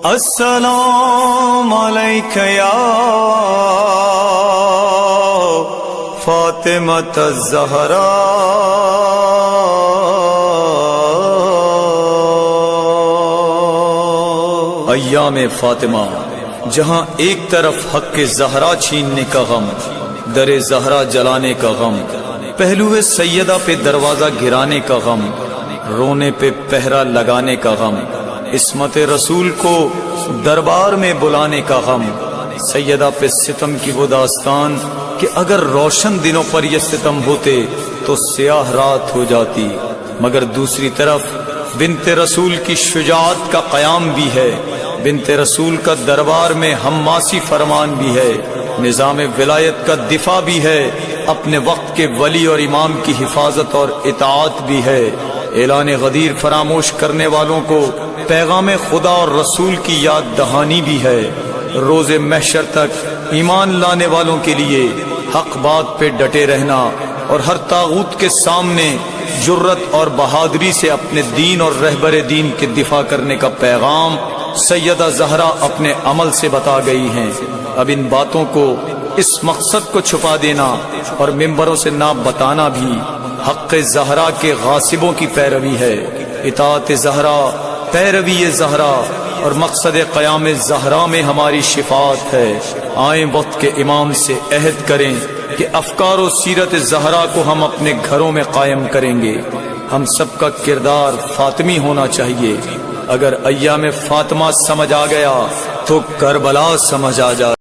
السلام علیک یا فاطمۃ الزہرا ایام فاطمہ، جہاں ایک طرف حق زہرا چھیننے کا غم، در زہرا جلانے کا غم، پہلو سیدہ پہ دروازہ گرانے کا غم، رونے پہ پہرا لگانے کا غم، عصمت رسول کو دربار میں بلانے کا غم، سیدہ پہ ستم کی وہ داستان کہ اگر روشن دنوں پر یہ ستم ہوتے تو سیاہ رات ہو جاتی، مگر دوسری طرف بنت رسول کی شجاعت کا قیام بھی ہے، بنت رسول کا دربار میں ہماسی فرمان بھی ہے، نظام ولایت کا دفاع بھی ہے، اپنے وقت کے ولی اور امام کی حفاظت اور اطاعت بھی ہے، اعلان غدیر فراموش کرنے والوں کو پیغام خدا اور رسول کی یاد دہانی بھی ہے، روز محشر تک ایمان لانے والوں کے لیے حق بات پہ ڈٹے رہنا اور ہر طاغوت کے سامنے جرت اور بہادری سے اپنے دین اور رہبر دین کے دفاع کرنے کا پیغام سیدہ زہرا اپنے عمل سے بتا گئی ہیں۔ اب ان باتوں کو، اس مقصد کو چھپا دینا اور ممبروں سے نہ بتانا بھی حق زہرا کے غاصبوں کی پیروی ہے۔ اطاعت زہرا، پیروی زہرا اور مقصد قیام زہرا میں ہماری شفاعت ہے۔ آئیں وقت کے امام سے عہد کریں کہ افکار و سیرت زہرا کو ہم اپنے گھروں میں قائم کریں گے۔ ہم سب کا کردار فاطمی ہونا چاہیے۔ اگر ایام فاطمہ سمجھ آ گیا تو کربلا سمجھ آ جائے۔